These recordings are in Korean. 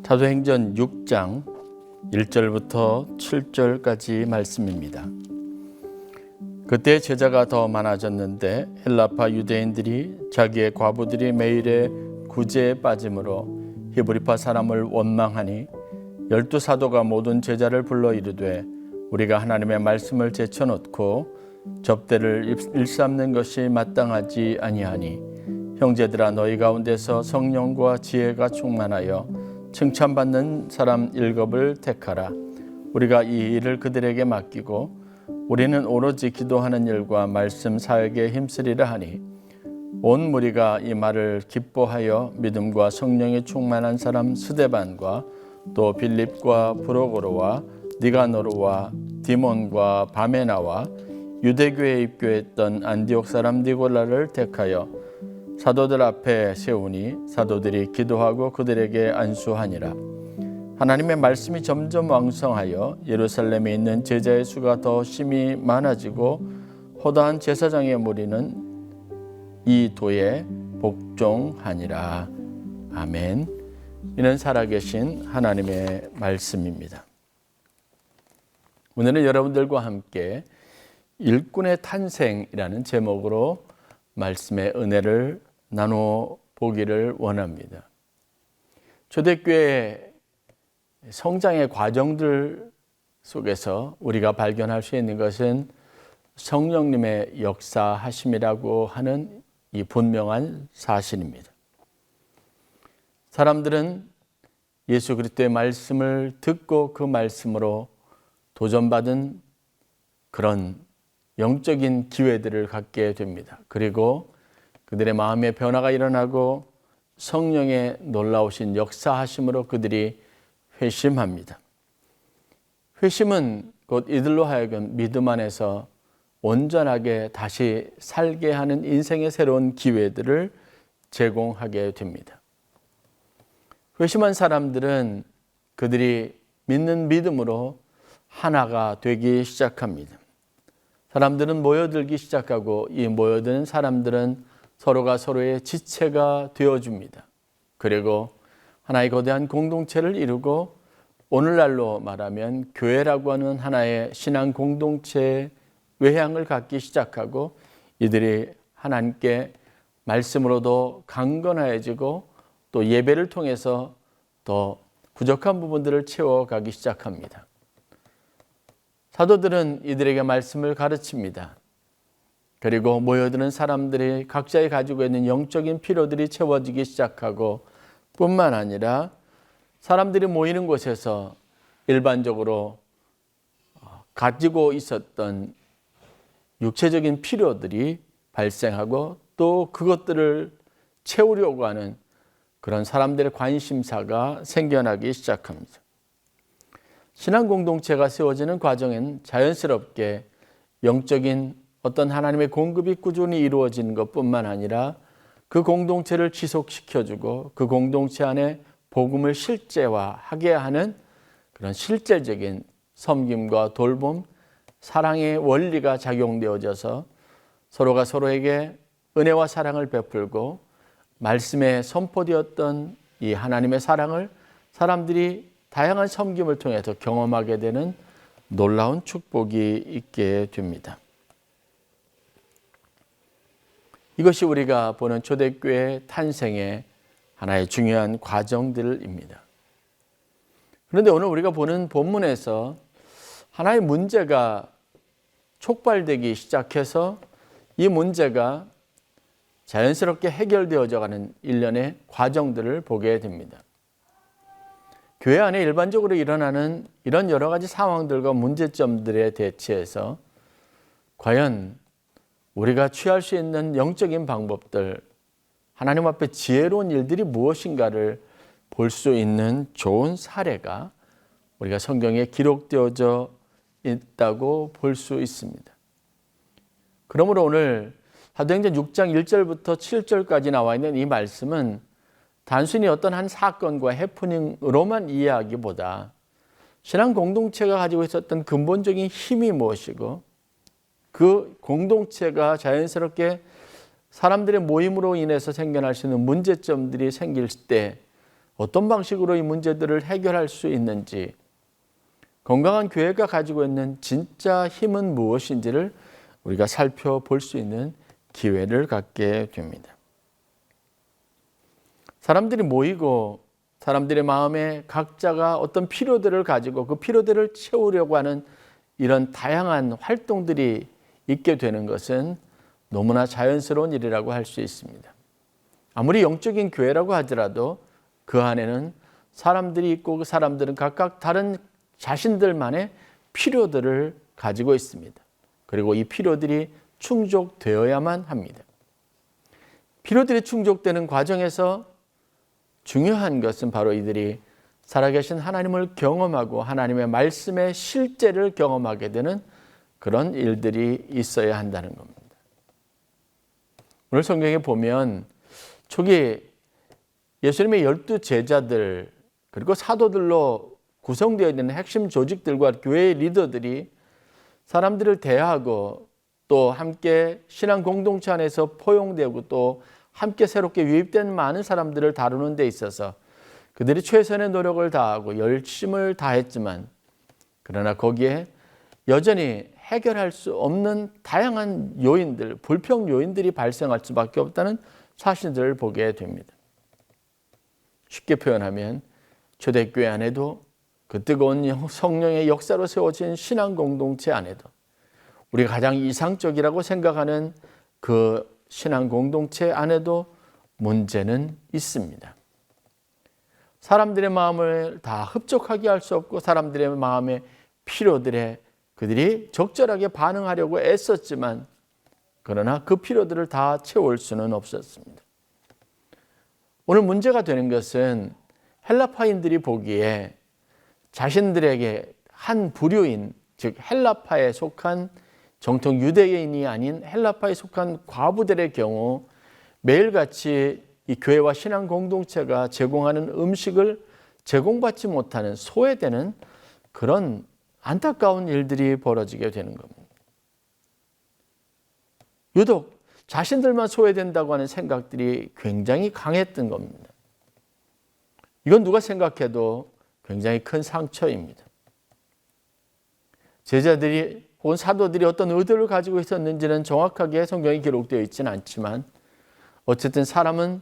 사도행전 6장 1절부터 7절까지 말씀입니다. 그때 제자가 더 많아졌는데 헬라파 유대인들이 자기의 과부들이 매일의 구제에 빠짐으로 히브리파 사람을 원망하니 12사도가 모든 제자를 불러 이르되 우리가 하나님의 말씀을 제쳐놓고 접대를 일삼는 것이 마땅하지 아니하니 형제들아 너희 가운데서 성령과 지혜가 충만하여 칭찬받는 사람 7을 택하라. 우리가 이 일을 그들에게 맡기고 우리는 오로지 기도하는 일과 말씀 사역에 힘쓰리라 하니 온 무리가 이 말을 기뻐하여 믿음과 성령이 충만한 사람 스데반과 또 빌립과 브로고로와 니가노르와 디몬과 바메나와 유대교에 입교했던 안디옥 사람 니골라를 택하여 사도들 앞에 세우니 사도들이 기도하고 그들에게 안수하니라. 하나님의 말씀이 점점 왕성하여 예루살렘에 있는 제자의 수가 더 심히 많아지고 허다한 제사장의 무리는 이 도에 복종하니라. 아멘. 이는 살아계신 하나님의 말씀입니다. 오늘은 여러분들과 함께 일꾼의 탄생이라는 제목으로 말씀의 은혜를 나누어 보기를 원합니다. 초대교회 성장의 과정들 속에서 우리가 발견할 수 있는 것은 성령님의 역사하심이라고 하는 이 분명한 사실입니다. 사람들은 예수 그리스도의 말씀을 듣고 그 말씀으로 도전받은 그런 영적인 기회들을 갖게 됩니다. 그리고 그들의 마음의 변화가 일어나고 성령의 놀라우신 역사하심으로 그들이 회심합니다. 회심은 곧 이들로 하여금 믿음 안에서 온전하게 다시 살게 하는 인생의 새로운 기회들을 제공하게 됩니다. 회심한 사람들은 그들이 믿는 믿음으로 하나가 되기 시작합니다. 사람들은 모여들기 시작하고 이 모여드는 사람들은 서로가 서로의 지체가 되어줍니다. 그리고 하나의 거대한 공동체를 이루고 오늘날로 말하면 교회라고 하는 하나의 신앙 공동체의 외향을 갖기 시작하고 이들이 하나님께 말씀으로도 강건해지고 또 예배를 통해서 더 부족한 부분들을 채워가기 시작합니다. 사도들은 이들에게 말씀을 가르칩니다. 그리고 모여드는 사람들이 각자의 가지고 있는 영적인 필요들이 채워지기 시작하고 뿐만 아니라 사람들이 모이는 곳에서 일반적으로 가지고 있었던 육체적인 필요들이 발생하고 또 그것들을 채우려고 하는 그런 사람들의 관심사가 생겨나기 시작합니다. 신앙 공동체가 세워지는 과정엔 자연스럽게 영적인 어떤 하나님의 공급이 꾸준히 이루어지는 것뿐만 아니라 그 공동체를 지속시켜주고 그 공동체 안에 복음을 실제화하게 하는 그런 실제적인 섬김과 돌봄, 사랑의 원리가 작용되어져서 서로가 서로에게 은혜와 사랑을 베풀고 말씀에 선포되었던 이 하나님의 사랑을 사람들이 다양한 섬김을 통해서 경험하게 되는 놀라운 축복이 있게 됩니다. 이것이 우리가 보는 초대교회 탄생의 하나의 중요한 과정들입니다. 그런데 오늘 우리가 보는 본문에서 하나의 문제가 촉발되기 시작해서 이 문제가 자연스럽게 해결되어져 가는 일련의 과정들을 보게 됩니다. 교회 안에 일반적으로 일어나는 이런 여러 가지 상황들과 문제점들에 대처해서 과연 우리가 취할 수 있는 영적인 방법들, 하나님 앞에 지혜로운 일들이 무엇인가를 볼 수 있는 좋은 사례가 우리가 성경에 기록되어져 있다고 볼 수 있습니다. 그러므로 오늘 사도행전 6장 1절부터 7절까지 나와 있는 이 말씀은 단순히 어떤 한 사건과 해프닝으로만 이해하기보다 신앙 공동체가 가지고 있었던 근본적인 힘이 무엇이고 그 공동체가 자연스럽게 사람들의 모임으로 인해서 생겨날 수 있는 문제점들이 생길 때 어떤 방식으로 이 문제들을 해결할 수 있는지, 건강한 교회가 가지고 있는 진짜 힘은 무엇인지를 우리가 살펴볼 수 있는 기회를 갖게 됩니다. 사람들이 모이고 사람들의 마음에 각자가 어떤 필요들을 가지고 그 필요들을 채우려고 하는 이런 다양한 활동들이 있게 되는 것은 너무나 자연스러운 일이라고 할 수 있습니다. 아무리 영적인 교회라고 하더라도 그 안에는 사람들이 있고 그 사람들은 각각 다른 자신들만의 필요들을 가지고 있습니다. 그리고 이 필요들이 충족되어야만 합니다. 필요들이 충족되는 과정에서 중요한 것은 바로 이들이 살아계신 하나님을 경험하고 하나님의 말씀의 실제를 경험하게 되는 그런 일들이 있어야 한다는 겁니다. 오늘 성경에 보면 초기 예수님의 12 제자들 그리고 사도들로 구성되어 있는 핵심 조직들과 교회의 리더들이 사람들을 대하고 또 함께 신앙 공동체 안에서 포용되고 또 함께 새롭게 유입된 많은 사람들을 다루는 데 있어서 그들이 최선의 노력을 다하고 열심을 다했지만 그러나 거기에 여전히 해결할 수 없는 다양한 요인들, 불평 요인들이 발생할 수밖에 없다는 사실들을 보게 됩니다. 쉽게 표현하면 초대교회 안에도 그 뜨거운 성령의 역사로 세워진 신앙 공동체 안에도 우리가 가장 이상적이라고 생각하는 그 신앙 공동체 안에도 문제는 있습니다. 사람들의 마음을 다 흡족하게 할 수 없고 사람들의 마음의 필요들에 그들이 적절하게 반응하려고 애썼지만 그러나 그 필요들을 다 채울 수는 없었습니다. 오늘 문제가 되는 것은 헬라파인들이 보기에 자신들에게 한 부류인 즉 헬라파에 속한 정통 유대인이 아닌 헬라파에 속한 과부들의 경우 매일같이 이 교회와 신앙 공동체가 제공하는 음식을 제공받지 못하는 소외되는 그런 안타까운 일들이 벌어지게 되는 겁니다. 유독 자신들만 소외된다고 하는 생각들이 굉장히 강했던 겁니다. 이건 누가 생각해도 굉장히 큰 상처입니다. 제자들이 혹은 사도들이 어떤 의도를 가지고 있었는지는 정확하게 성경에 기록되어 있지는 않지만 어쨌든 사람은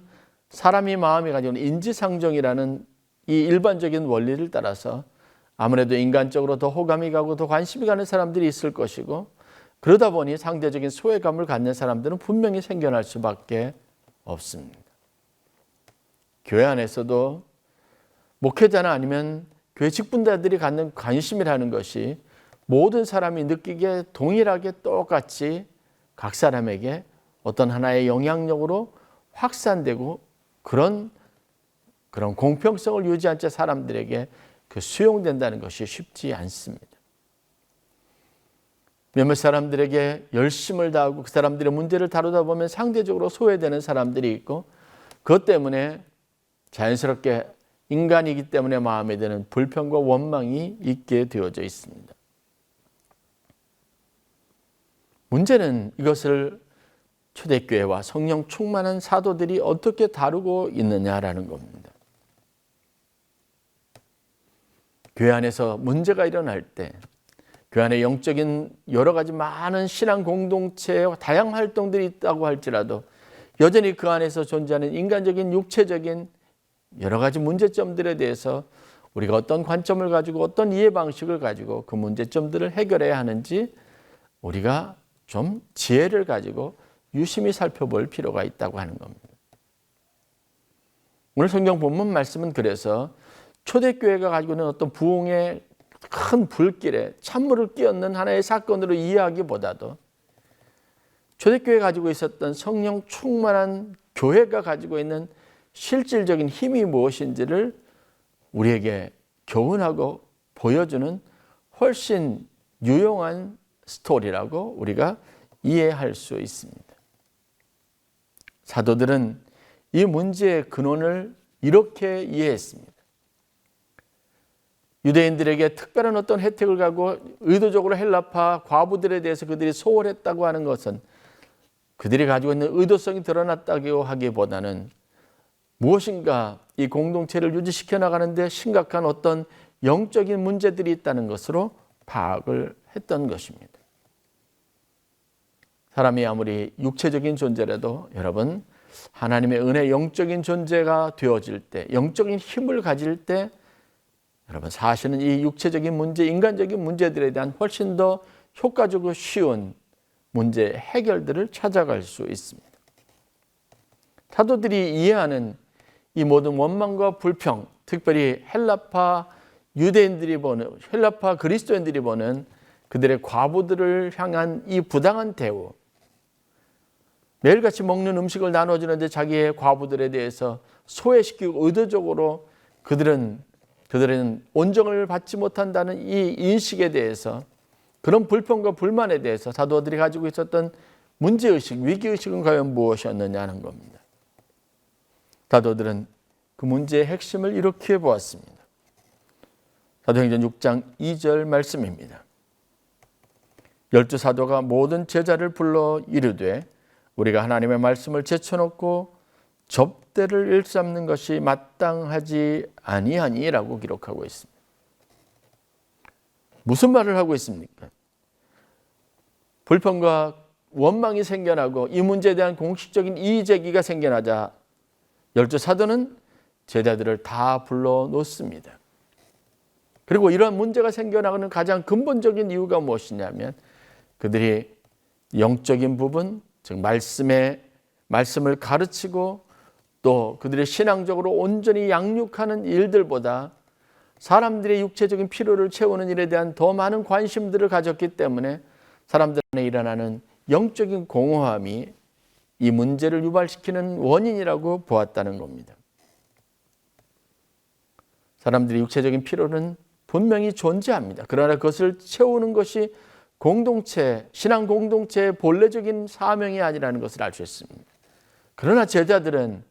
사람이 마음이 가지고 있는 인지상정이라는 이 일반적인 원리를 따라서 아무래도 인간적으로 더 호감이 가고 더 관심이 가는 사람들이 있을 것이고 그러다 보니 상대적인 소외감을 갖는 사람들은 분명히 생겨날 수밖에 없습니다. 교회 안에서도 목회자나 아니면 교회 직분자들이 갖는 관심이라는 것이 모든 사람이 느끼기에 동일하게 똑같이 각 사람에게 어떤 하나의 영향력으로 확산되고 그런 공평성을 유지한 채 사람들에게 수용된다는 것이 쉽지 않습니다. 몇몇 사람들에게 열심을 다하고 그 사람들의 문제를 다루다 보면 상대적으로 소외되는 사람들이 있고 그것 때문에 자연스럽게 인간이기 때문에 마음에 드는 불평과 원망이 있게 되어져 있습니다. 문제는 이것을 초대교회와 성령 충만한 사도들이 어떻게 다루고 있느냐라는 겁니다. 교회 안에서 문제가 일어날 때 교회 안에 영적인 여러 가지 많은 신앙 공동체와 다양한 활동들이 있다고 할지라도 여전히 그 안에서 존재하는 인간적인 육체적인 여러 가지 문제점들에 대해서 우리가 어떤 관점을 가지고 어떤 이해 방식을 가지고 그 문제점들을 해결해야 하는지 우리가 좀 지혜를 가지고 유심히 살펴볼 필요가 있다고 하는 겁니다. 오늘 성경 본문 말씀은 그래서 초대교회가 가지고 있는 어떤 부흥의 큰 불길에 찬물을 끼얹는 하나의 사건으로 이해하기보다도 초대교회가 가지고 있었던 성령 충만한 교회가 가지고 있는 실질적인 힘이 무엇인지를 우리에게 교훈하고 보여주는 훨씬 유용한 스토리라고 우리가 이해할 수 있습니다. 사도들은 이 문제의 근원을 이렇게 이해했습니다. 유대인들에게 특별한 어떤 혜택을 가고 의도적으로 헬라파 과부들에 대해서 그들이 소홀했다고 하는 것은 그들이 가지고 있는 의도성이 드러났다고 하기보다는 무엇인가 이 공동체를 유지시켜 나가는데 심각한 어떤 영적인 문제들이 있다는 것으로 파악을 했던 것입니다. 사람이 아무리 육체적인 존재라도 여러분, 하나님의 은혜 영적인 존재가 되어질 때, 영적인 힘을 가질 때 여러분, 사실은 이 육체적인 문제, 인간적인 문제들에 대한 훨씬 더 효과적이고 쉬운 문제 해결들을 찾아갈 수 있습니다. 사도들이 이해하는 이 모든 원망과 불평, 특별히 헬라파 유대인들이 보는, 헬라파 그리스도인들이 보는 그들의 과부들을 향한 이 부당한 대우, 매일같이 먹는 음식을 나눠주는데 자기의 과부들에 대해서 소외시키고 의도적으로 그들은 온정을 받지 못한다는 이 인식에 대해서, 그런 불평과 불만에 대해서 사도들이 가지고 있었던 문제의식, 위기의식은 과연 무엇이었느냐는 겁니다. 사도들은 그 문제의 핵심을 이렇게 보았습니다. 사도행전 6장 2절 말씀입니다. 12사도가 모든 제자를 불러 이르되 우리가 하나님의 말씀을 제쳐놓고 접대를 일삼는 것이 마땅하지 아니하니라고 기록하고 있습니다. 무슨 말을 하고 있습니까? 불평과 원망이 생겨나고 이 문제에 대한 공식적인 이의 제기가 생겨나자 12사도는 제자들을 다 불러놓습니다. 그리고 이러한 문제가 생겨나가는 가장 근본적인 이유가 무엇이냐면 그들이 영적인 부분, 즉 말씀을 가르치고 또 그들이 신앙적으로 온전히 양육하는 일들보다 사람들의 육체적인 필요를 채우는 일에 대한 더 많은 관심들을 가졌기 때문에 사람들 안에 일어나는 영적인 공허함이 이 문제를 유발시키는 원인이라고 보았다는 겁니다. 사람들의 육체적인 필요는 분명히 존재합니다. 그러나 그것을 채우는 것이 신앙 공동체의 본래적인 사명이 아니라는 것을 알 수 있습니다. 그러나 제자들은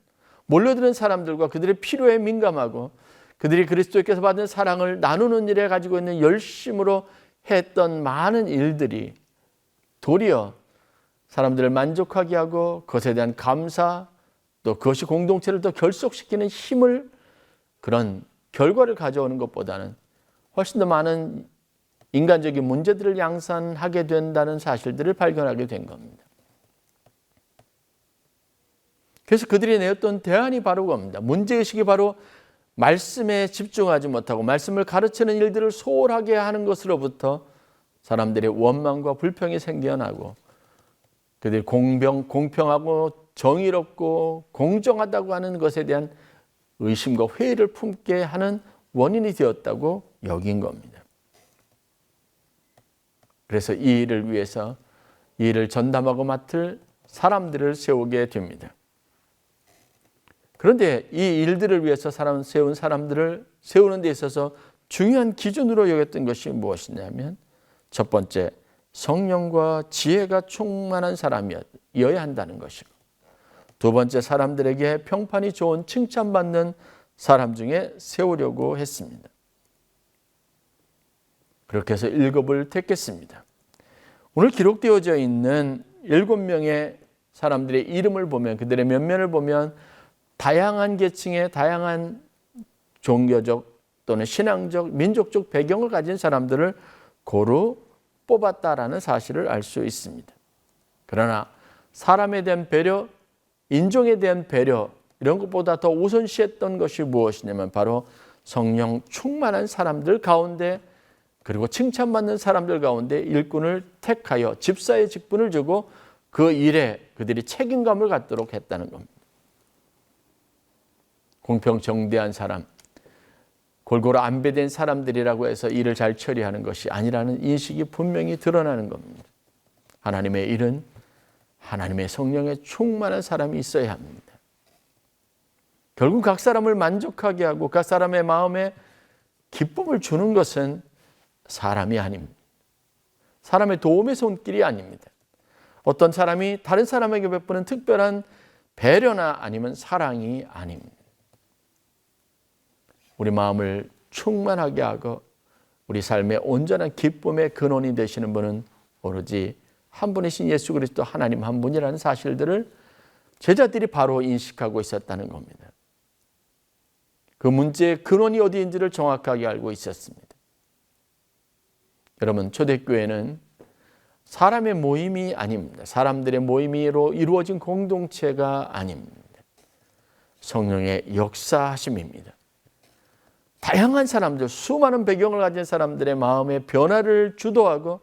몰려드는 사람들과 그들의 필요에 민감하고 그들이 그리스도께서 받은 사랑을 나누는 일에 가지고 있는 열심으로 했던 많은 일들이 도리어 사람들을 만족하게 하고 그것에 대한 감사, 또 그것이 공동체를 더 결속시키는 힘을, 그런 결과를 가져오는 것보다는 훨씬 더 많은 인간적인 문제들을 양산하게 된다는 사실들을 발견하게 된 겁니다. 그래서 그들이 내었던 대안이 바로 그겁니다. 문제의식이 바로 말씀에 집중하지 못하고 말씀을 가르치는 일들을 소홀하게 하는 것으로부터 사람들의 원망과 불평이 생겨나고 그들이 공평하고 정의롭고 공정하다고 하는 것에 대한 의심과 회의를 품게 하는 원인이 되었다고 여긴 겁니다. 그래서 이 일을 위해서 이 일을 전담하고 맡을 사람들을 세우게 됩니다. 그런데 이 일들을 위해서 세운 사람들을 세우는 데 있어서 중요한 기준으로 여겼던 것이 무엇이냐면 첫 번째, 성령과 지혜가 충만한 사람이어야 한다는 것이고, 두 번째, 사람들에게 평판이 좋은 칭찬받는 사람 중에 세우려고 했습니다. 그렇게 해서 7을 택했습니다. 오늘 기록되어져 있는 7명의 사람들의 이름을 보면, 그들의 면면을 보면 다양한 계층의 다양한 종교적 또는 신앙적, 민족적 배경을 가진 사람들을 고루 뽑았다라는 사실을 알 수 있습니다. 그러나 사람에 대한 배려, 인종에 대한 배려, 이런 것보다 더 우선시했던 것이 무엇이냐면 바로 성령 충만한 사람들 가운데, 그리고 칭찬받는 사람들 가운데 일꾼을 택하여 집사의 직분을 주고 그 일에 그들이 책임감을 갖도록 했다는 겁니다. 공평정대한 사람, 골고루 안배된 사람들이라고 해서 일을 잘 처리하는 것이 아니라는 인식이 분명히 드러나는 겁니다. 하나님의 일은 하나님의 성령에 충만한 사람이 있어야 합니다. 결국 각 사람을 만족하게 하고 각 사람의 마음에 기쁨을 주는 것은 사람이 아닙니다. 사람의 도움의 손길이 아닙니다. 어떤 사람이 다른 사람에게 베푸는 특별한 배려나 아니면 사랑이 아닙니다. 우리 마음을 충만하게 하고 우리 삶의 온전한 기쁨의 근원이 되시는 분은 오로지 한 분이신 예수 그리스도 하나님 한 분이라는 사실들을 제자들이 바로 인식하고 있었다는 겁니다. 그 문제의 근원이 어디인지를 정확하게 알고 있었습니다. 여러분, 초대교회는 사람의 모임이 아닙니다. 사람들의 모임으로 이루어진 공동체가 아닙니다. 성령의 역사하심입니다. 다양한 사람들, 수많은 배경을 가진 사람들의 마음의 변화를 주도하고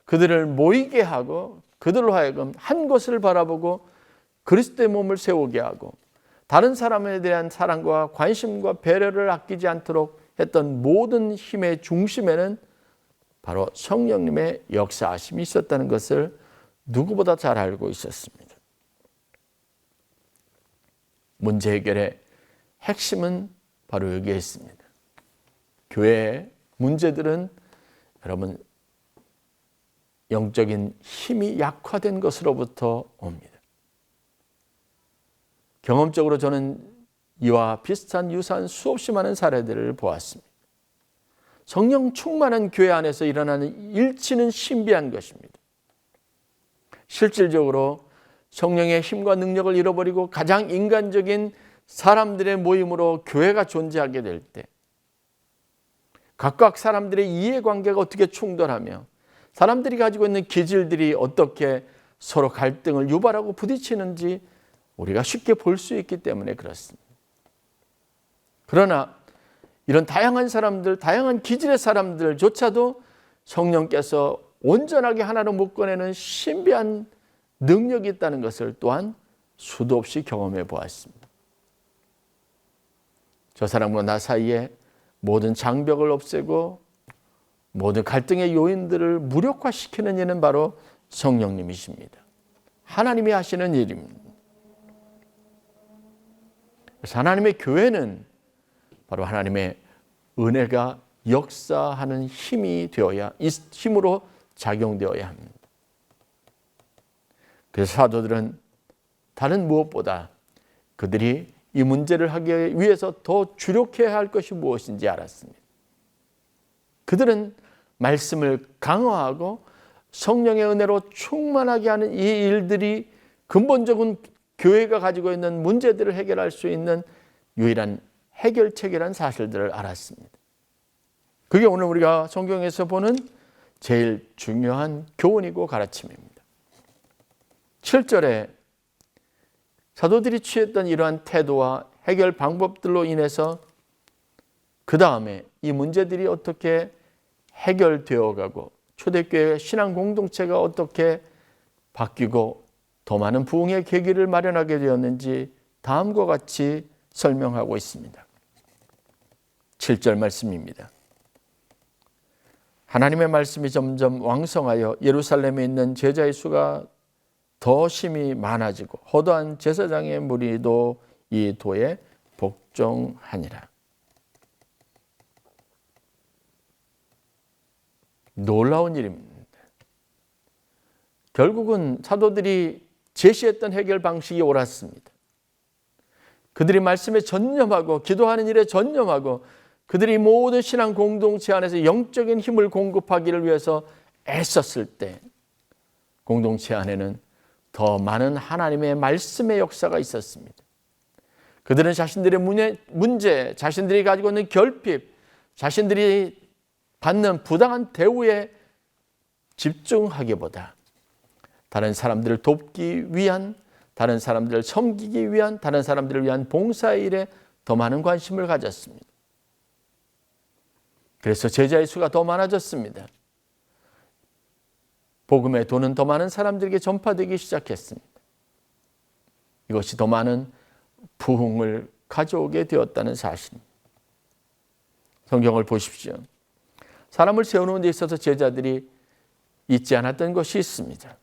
그들을 모이게 하고 그들로 하여금 한 것을 바라보고 그리스도의 몸을 세우게 하고 다른 사람에 대한 사랑과 관심과 배려를 아끼지 않도록 했던 모든 힘의 중심에는 바로 성령님의 역사하심이 있었다는 것을 누구보다 잘 알고 있었습니다. 문제 해결의 핵심은 바로 여기에 있습니다. 교회의 문제들은 여러분 영적인 힘이 약화된 것으로부터 옵니다. 경험적으로 저는 이와 비슷한 유사한 수없이 많은 사례들을 보았습니다. 성령 충만한 교회 안에서 일어나는 일치는 신비한 것입니다. 실질적으로 성령의 힘과 능력을 잃어버리고 가장 인간적인 사람들의 모임으로 교회가 존재하게 될 때 각각 사람들의 이해관계가 어떻게 충돌하며 사람들이 가지고 있는 기질들이 어떻게 서로 갈등을 유발하고 부딪히는지 우리가 쉽게 볼 수 있기 때문에 그렇습니다. 그러나 이런 다양한 사람들, 다양한 기질의 사람들조차도 성령께서 온전하게 하나로 묶어내는 신비한 능력이 있다는 것을 또한 수도 없이 경험해 보았습니다. 저 사람과 나 사이에 모든 장벽을 없애고 모든 갈등의 요인들을 무력화시키는 이는 바로 성령님이십니다. 하나님이 하시는 일입니다. 그래서 하나님의 교회는 바로 하나님의 은혜가 역사하는 힘이 되어야, 이 힘으로 작용되어야 합니다. 그래서 사도들은 다른 무엇보다 그들이 이 문제를 하기 위해서 더 주력해야 할 것이 무엇인지 알았습니다. 그들은 말씀을 강화하고 성령의 은혜로 충만하게 하는 이 일들이 근본적인 교회가 가지고 있는 문제들을 해결할 수 있는 유일한 해결책이라는 사실들을 알았습니다. 그게 오늘 우리가 성경에서 보는 제일 중요한 교훈이고 가르침입니다. 7절에 사도들이 취했던 이러한 태도와 해결 방법들로 인해서 그 다음에 이 문제들이 어떻게 해결되어 가고 초대교회 신앙 공동체가 어떻게 바뀌고 더 많은 부흥의 계기를 마련하게 되었는지 다음과 같이 설명하고 있습니다. 7절 말씀입니다. 하나님의 말씀이 점점 왕성하여 예루살렘에 있는 제자의 수가 더 심히 많아지고 허다한 제사장의 무리도 이 도에 복종하니라. 놀라운 일입니다. 결국은 사도들이 제시했던 해결 방식이 옳았습니다. 그들이 말씀에 전념하고 기도하는 일에 전념하고 그들이 모든 신앙 공동체 안에서 영적인 힘을 공급하기를 위해서 애썼을 때 공동체 안에는 더 많은 하나님의 말씀의 역사가 있었습니다. 그들은 자신들의 문제, 자신들이 가지고 있는 결핍, 자신들이 받는 부당한 대우에 집중하기보다 다른 사람들을 돕기 위한, 다른 사람들을 섬기기 위한, 다른 사람들을 위한 봉사의 일에 더 많은 관심을 가졌습니다. 그래서 제자의 수가 더 많아졌습니다. 복음의 도는 더 많은 사람들에게 전파되기 시작했습니다. 이것이 더 많은 부흥을 가져오게 되었다는 사실입니다. 성경을 보십시오. 사람을 세우는 데 있어서 제자들이 잊지 않았던 것이 있습니다.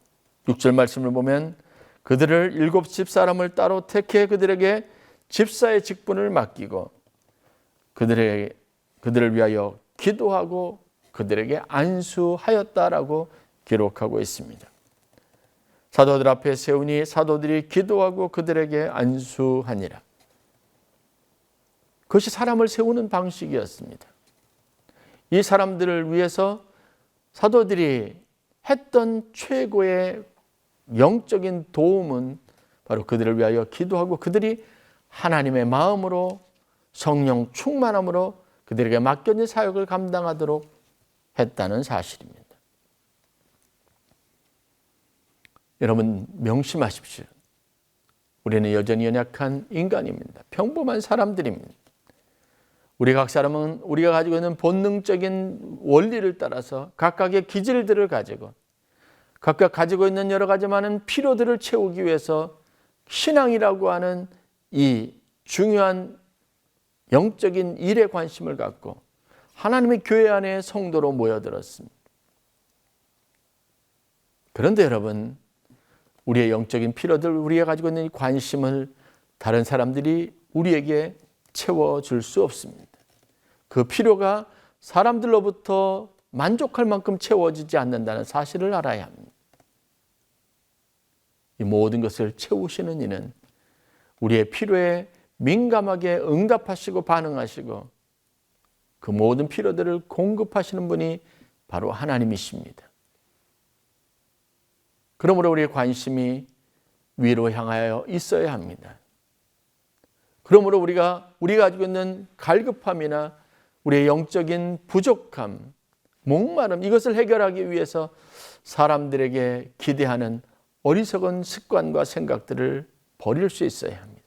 6절 말씀을 보면 그들을 7 집사람을 따로 택해 그들에게 집사의 직분을 맡기고 그들을 위하여 기도하고 그들에게 안수하였다라고 기록하고 있습니다. 사도들 앞에 세우니 사도들이 기도하고 그들에게 안수하니라. 그것이 사람을 세우는 방식이었습니다. 이 사람들을 위해서 사도들이 했던 최고의 영적인 도움은 바로 그들을 위하여 기도하고 그들이 하나님의 마음으로 성령 충만함으로 그들에게 맡겨진 사역을 감당하도록 했다는 사실입니다. 여러분 명심하십시오. 우리는 여전히 연약한 인간입니다. 평범한 사람들입니다. 우리 각 사람은 우리가 가지고 있는 본능적인 원리를 따라서 각각의 기질들을 가지고 각각 가지고 있는 여러 가지 많은 필요들을 채우기 위해서 신앙이라고 하는 이 중요한 영적인 일에 관심을 갖고 하나님의 교회 안에 성도로 모여들었습니다. 그런데 여러분, 우리의 영적인 필요들, 우리가 가지고 있는 관심을 다른 사람들이 우리에게 채워줄 수 없습니다. 그 필요가 사람들로부터 만족할 만큼 채워지지 않는다는 사실을 알아야 합니다. 이 모든 것을 채우시는 이는 우리의 필요에 민감하게 응답하시고 반응하시고 그 모든 필요들을 공급하시는 분이 바로 하나님이십니다. 그러므로 우리의 관심이 위로 향하여 있어야 합니다. 그러므로 우리가 가지고 있는 갈급함이나 우리의 영적인 부족함, 목마름, 이것을 해결하기 위해서 사람들에게 기대하는 어리석은 습관과 생각들을 버릴 수 있어야 합니다.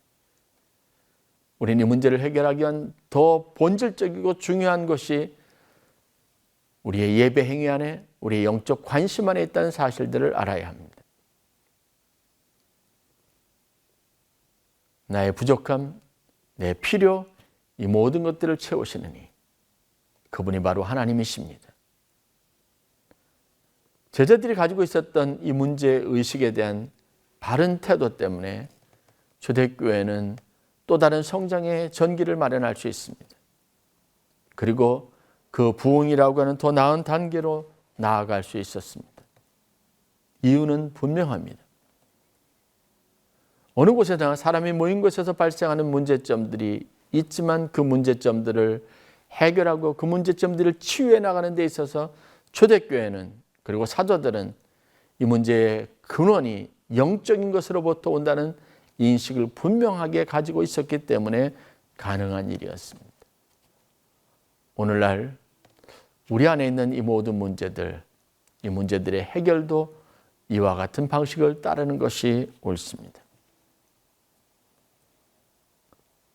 우리는 이 문제를 해결하기 위한 더 본질적이고 중요한 것이 우리의 예배 행위 안에, 우리의 영적 관심 안에 있다는 사실들을 알아야 합니다. 나의 부족함, 내 필요, 이 모든 것들을 채우시느니 그분이 바로 하나님이십니다. 제자들이 가지고 있었던 이 문제의식에 대한 바른 태도 때문에 초대교회는 또 다른 성장의 전기를 마련할 수 있습니다. 그리고 그 부흥이라고 하는 더 나은 단계로 나아갈 수 있었습니다. 이유는 분명합니다. 어느 곳에나 사람이 모인 곳에서 발생하는 문제점들이 있지만 그 문제점들을 해결하고 그 문제점들을 치유해 나가는 데 있어서 초대교회는 그리고 사도들은 이 문제의 근원이 영적인 것으로부터 온다는 인식을 분명하게 가지고 있었기 때문에 가능한 일이었습니다. 오늘날 우리 안에 있는 이 모든 문제들, 이 문제들의 해결도 이와 같은 방식을 따르는 것이 옳습니다.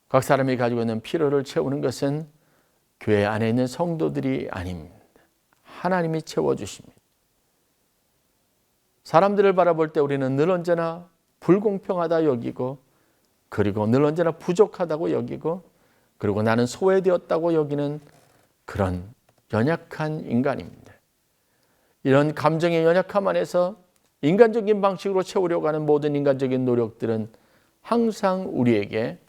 각 사람이 가지고 있는 필요를 채우는 것은 교회 안에 있는 성도들이 아닙니다. 하나님이 채워주십니다. 사람들을 바라볼 때 우리는 늘 언제나 불공평하다 여기고 그리고 늘 언제나 부족하다고 여기고 그리고 나는 소외되었다고 여기는 그런 연약한 인간입니다. 이런 감정의 연약함 안에서 인간적인 방식으로 채우려고 하는 모든 인간적인 노력들은 항상 우리에게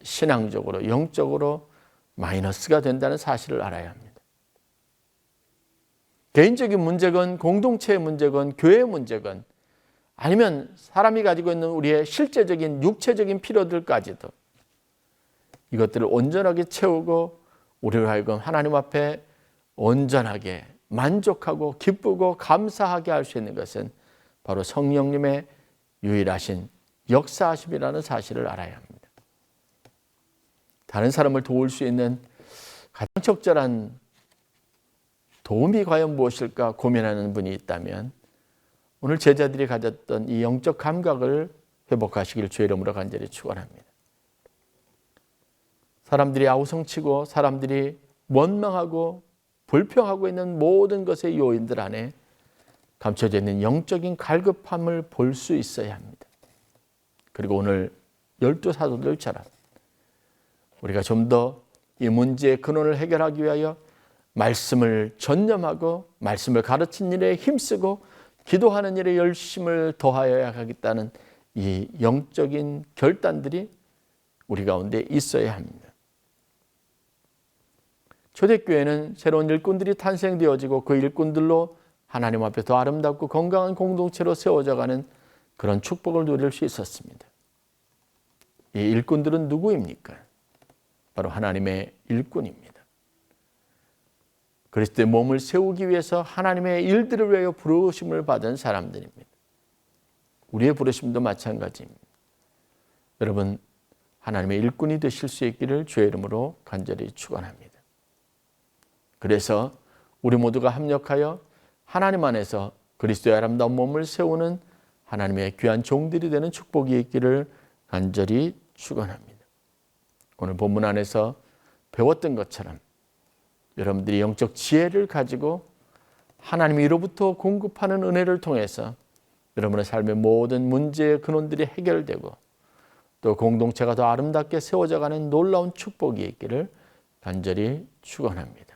신앙적으로 영적으로 마이너스가 된다는 사실을 알아야 합니다. 개인적인 문제건 공동체의 문제건 교회의 문제건 아니면 사람이 가지고 있는 우리의 실제적인 육체적인 필요들까지도 이것들을 온전하게 채우고 우리를 하여금 하나님 앞에 온전하게 만족하고 기쁘고 감사하게 할 수 있는 것은 바로 성령님의 유일하신 역사하심이라는 사실을 알아야 합니다. 다른 사람을 도울 수 있는 가장 적절한 도움이 과연 무엇일까 고민하는 분이 있다면 오늘 제자들이 가졌던 이 영적 감각을 회복하시길 주의 이름으로 간절히 축원합니다. 사람들이 아우성치고 사람들이 원망하고 불평하고 있는 모든 것의 요인들 안에 감춰져 있는 영적인 갈급함을 볼 수 있어야 합니다. 그리고 오늘 12 사도들처럼 우리가 좀 더 이 문제의 근원을 해결하기 위하여 말씀을 전념하고 말씀을 가르친 일에 힘쓰고 기도하는 일에 열심을 더하여야 하겠다는 이 영적인 결단들이 우리 가운데 있어야 합니다. 초대교회는 새로운 일꾼들이 탄생되어지고 그 일꾼들로 하나님 앞에 더 아름답고 건강한 공동체로 세워져가는 그런 축복을 누릴 수 있었습니다. 이 일꾼들은 누구입니까? 바로 하나님의 일꾼입니다. 그리스도의 몸을 세우기 위해서 하나님의 일들을 위하여 부르심을 받은 사람들입니다. 우리의 부르심도 마찬가지입니다. 여러분, 하나님의 일꾼이 되실 수 있기를 주의 이름으로 간절히 축원합니다. 그래서 우리 모두가 합력하여 하나님 안에서 그리스도의 아름다운 몸을 세우는 하나님의 귀한 종들이 되는 축복이 있기를 간절히 축원합니다. 오늘 본문 안에서 배웠던 것처럼 여러분들이 영적 지혜를 가지고 하나님이 이로부터 공급하는 은혜를 통해서 여러분의 삶의 모든 문제의 근원들이 해결되고 또 공동체가 더 아름답게 세워져가는 놀라운 축복이 있기를 간절히 축원합니다.